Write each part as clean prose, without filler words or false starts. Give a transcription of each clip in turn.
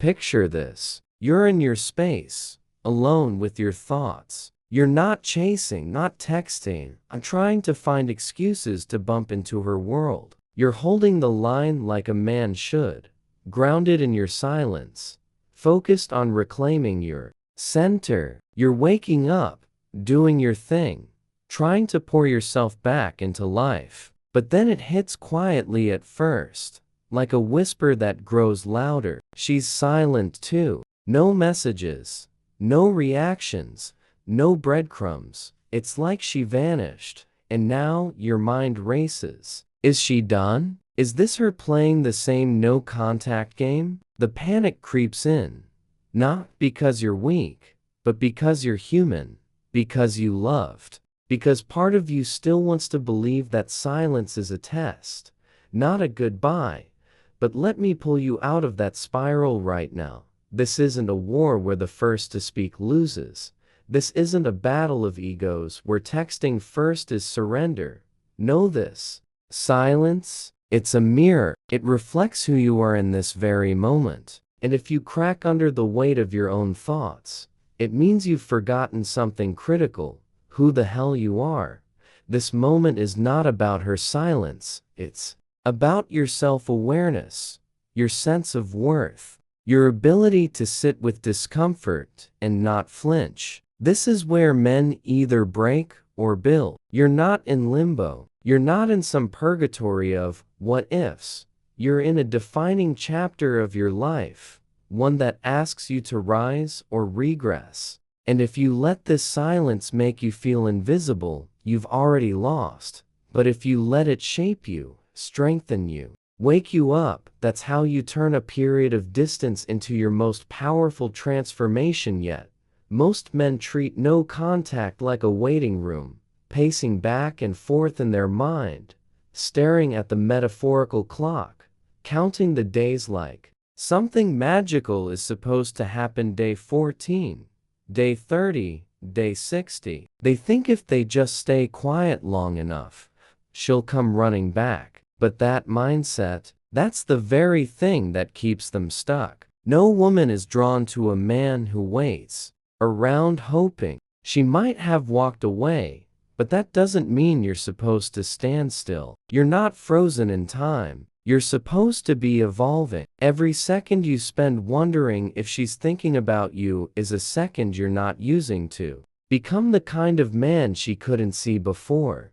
Picture this. You're in your space, alone with your thoughts. You're not chasing, not texting. I'm trying to find excuses to bump into her world. You're holding the line like a man should, grounded in your silence, focused on reclaiming your center. You're waking up, doing your thing, trying to pour yourself back into life. But then it hits quietly at first, like a whisper that grows louder. She's silent too. No messages, no reactions, no breadcrumbs. It's like she vanished, and now your mind races. Is she done? Is this her playing the same no-contact game? The panic creeps in, not because you're weak, but because you're human, because you loved, because part of you still wants to believe that silence is a test, not a goodbye. But let me pull you out of that spiral right now. This isn't a war where the first to speak loses. This isn't a battle of egos where texting first is surrender. Know this. Silence, it's a mirror. It reflects who you are in this very moment. And if you crack under the weight of your own thoughts, it means you've forgotten something critical, who the hell you are. This moment is not about her silence. It's about your self-awareness, your sense of worth, your ability to sit with discomfort and not flinch. This is where men either break or build. You're not in limbo. You're not in some purgatory of what-ifs. You're in a defining chapter of your life, one that asks you to rise or regress. And if you let this silence make you feel invisible, you've already lost. But if you let it shape you, strengthen you, wake you up, that's how you turn a period of distance into your most powerful transformation yet. Most men treat no contact like a waiting room, pacing back and forth in their mind, staring at the metaphorical clock, counting the days like something magical is supposed to happen day 14, day 30, day 60. They think if they just stay quiet long enough, she'll come running back. But that mindset, that's the very thing that keeps them stuck. No woman is drawn to a man who waits around hoping. She might have walked away, but that doesn't mean you're supposed to stand still. You're not frozen in time. You're supposed to be evolving. Every second you spend wondering if she's thinking about you is a second you're not using to become the kind of man she couldn't see before.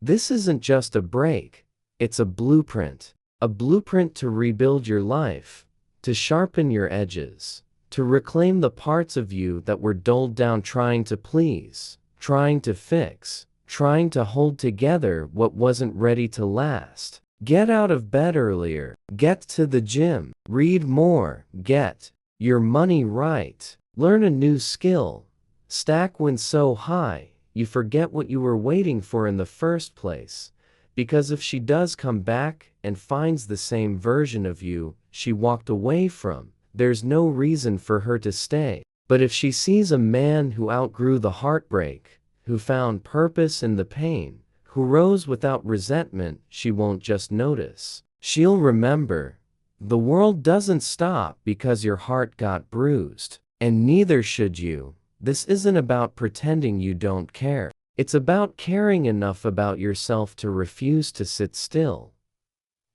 This isn't just a break. It's a blueprint to rebuild your life, to sharpen your edges, to reclaim the parts of you that were dulled down trying to please, trying to fix, trying to hold together what wasn't ready to last. Get out of bed earlier, get to the gym, read more, get your money right, learn a new skill, stack when so high, you forget what you were waiting for in the first place. Because if she does come back and finds the same version of you she walked away from, there's no reason for her to stay. But if she sees a man who outgrew the heartbreak, who found purpose in the pain, who rose without resentment, she won't just notice. She'll remember. The world doesn't stop because your heart got bruised, and neither should you. This isn't about pretending you don't care. It's about caring enough about yourself to refuse to sit still.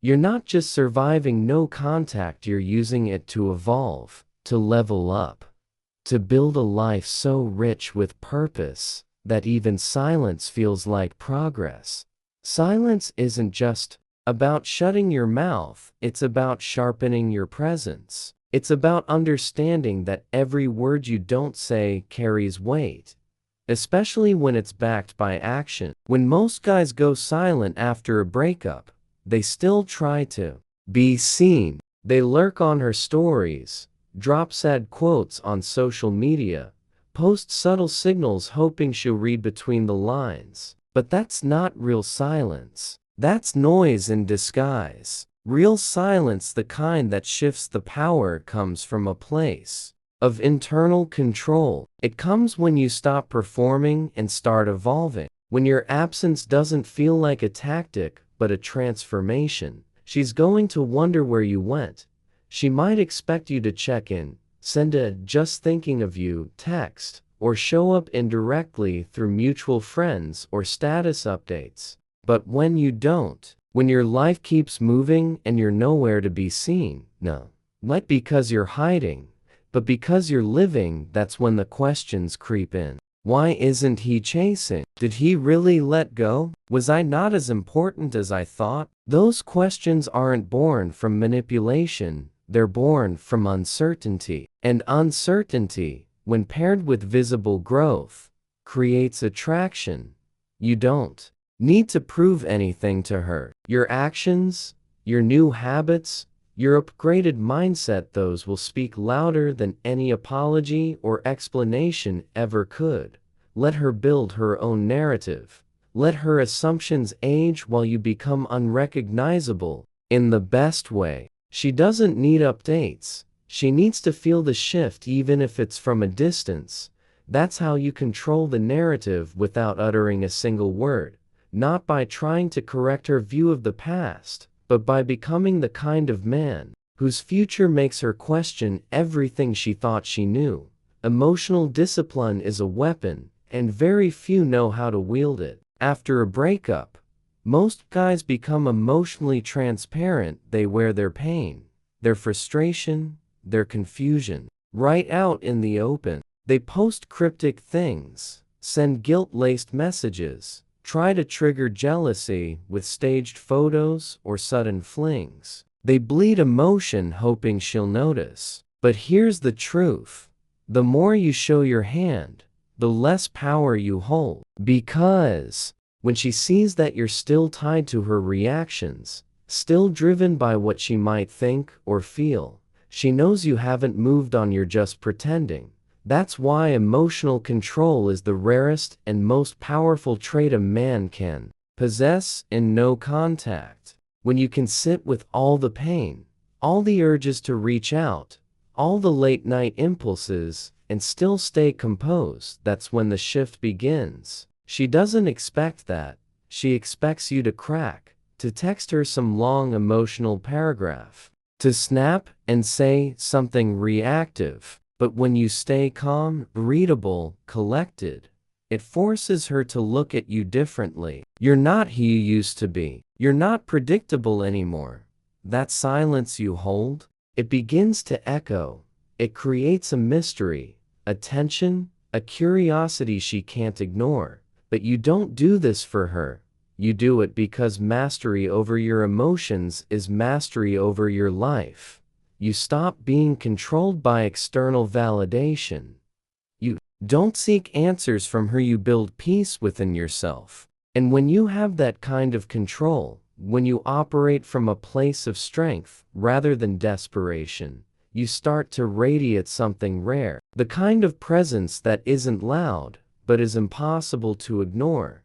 You're not just surviving no contact, you're using it to evolve, to level up, to build a life so rich with purpose that even silence feels like progress. Silence isn't just about shutting your mouth, it's about sharpening your presence. It's about understanding that every word you don't say carries weight, especially when it's backed by action. When most guys go silent after a breakup, they still try to be seen. They lurk on her stories, drop sad quotes on social media, post subtle signals hoping she'll read between the lines. But that's not real silence. That's noise in disguise. Real silence, the kind that shifts the power, comes from a place of internal control. It comes when you stop performing and start evolving. When your absence doesn't feel like a tactic, but a transformation. She's going to wonder where you went. She might expect you to check in, send a "just thinking of you" text, or show up indirectly through mutual friends or status updates. But when you don't, when your life keeps moving and you're nowhere to be seen, no, not because you're hiding, but because you're living, that's when the questions creep in. Why isn't he chasing? Did he really let go? Was I not as important as I thought? Those questions aren't born from manipulation, they're born from uncertainty. And uncertainty, when paired with visible growth, creates attraction. You don't need to prove anything to her. Your actions, your new habits, your upgraded mindset, those will speak louder than any apology or explanation ever could. Let her build her own narrative. Let her assumptions age while you become unrecognizable, in the best way. She doesn't need updates. She needs to feel the shift even if it's from a distance. That's how you control the narrative without uttering a single word. Not by trying to correct her view of the past, but by becoming the kind of man whose future makes her question everything she thought she knew. Emotional discipline is a weapon, and very few know how to wield it. After a breakup, most guys become emotionally transparent. They wear their pain, their frustration, their confusion right out in the open. They post cryptic things, send guilt-laced messages, try to trigger jealousy with staged photos or sudden flings. They bleed emotion hoping she'll notice. But here's the truth. The more you show your hand, the less power you hold. Because when she sees that you're still tied to her reactions, still driven by what she might think or feel, she knows you haven't moved on, you're just pretending. That's why emotional control is the rarest and most powerful trait a man can possess in no contact. When you can sit with all the pain, all the urges to reach out, all the late-night impulses, and still stay composed, that's when the shift begins. She doesn't expect that. She expects you to crack, to text her some long emotional paragraph, to snap and say something reactive. But when you stay calm, readable, collected, it forces her to look at you differently. You're not who you used to be. You're not predictable anymore. That silence you hold, it begins to echo. It creates a mystery, a tension, a curiosity she can't ignore. But you don't do this for her. You do it because mastery over your emotions is mastery over your life. You stop being controlled by external validation. You don't seek answers from her, you build peace within yourself. And when you have that kind of control, when you operate from a place of strength rather than desperation, you start to radiate something rare. The kind of presence that isn't loud, but is impossible to ignore.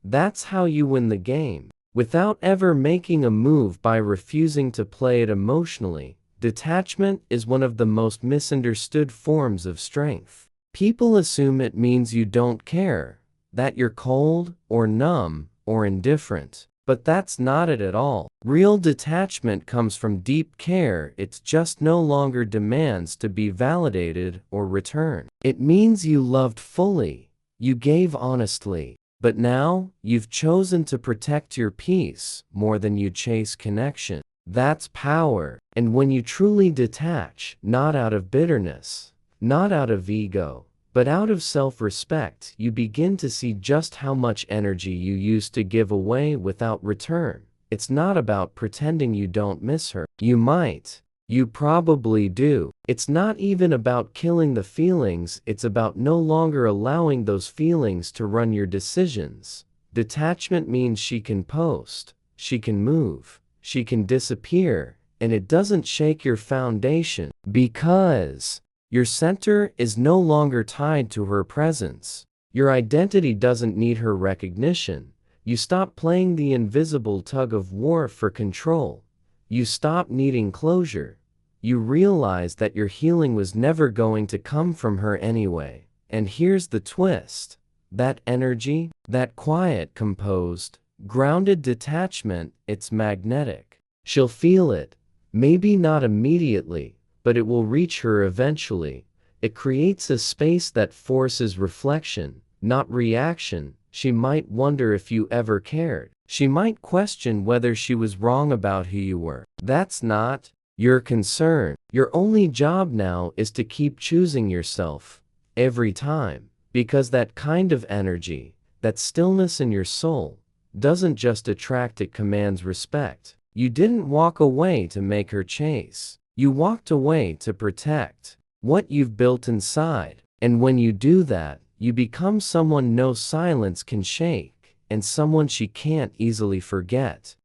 That's how you win the game. Without ever making a move, by refusing to play it emotionally. Detachment is one of the most misunderstood forms of strength. People assume it means you don't care, that you're cold or numb or indifferent. But that's not it at all. Real detachment comes from deep care. It just no longer demands to be validated or returned. It means you loved fully, you gave honestly, but now you've chosen to protect your peace more than you chase connection. That's power. And when you truly detach, not out of bitterness, not out of ego, but out of self-respect, you begin to see just how much energy you used to give away without return. It's not about pretending you don't miss her. You might. You probably do. It's not even about killing the feelings. It's about no longer allowing those feelings to run your decisions. Detachment means she can post, she can move, she can disappear, and it doesn't shake your foundation, because your center is no longer tied to her presence. Your identity doesn't need her recognition. You stop playing the invisible tug of war for control. You stop needing closure. You realize that your healing was never going to come from her anyway. And here's the twist. That energy, that quiet, composed, grounded detachment, it's magnetic. She'll feel it. Maybe not immediately, but it will reach her eventually. It creates a space that forces reflection, not reaction. She might wonder if you ever cared. She might question whether she was wrong about who you were. That's not your concern. Your only job now is to keep choosing yourself every time, because that kind of energy, that stillness in your soul, doesn't just attract, it commands respect. You didn't walk away to make her chase. You walked away to protect what you've built inside. And when you do that, you become someone no silence can shake, and someone she can't easily forget.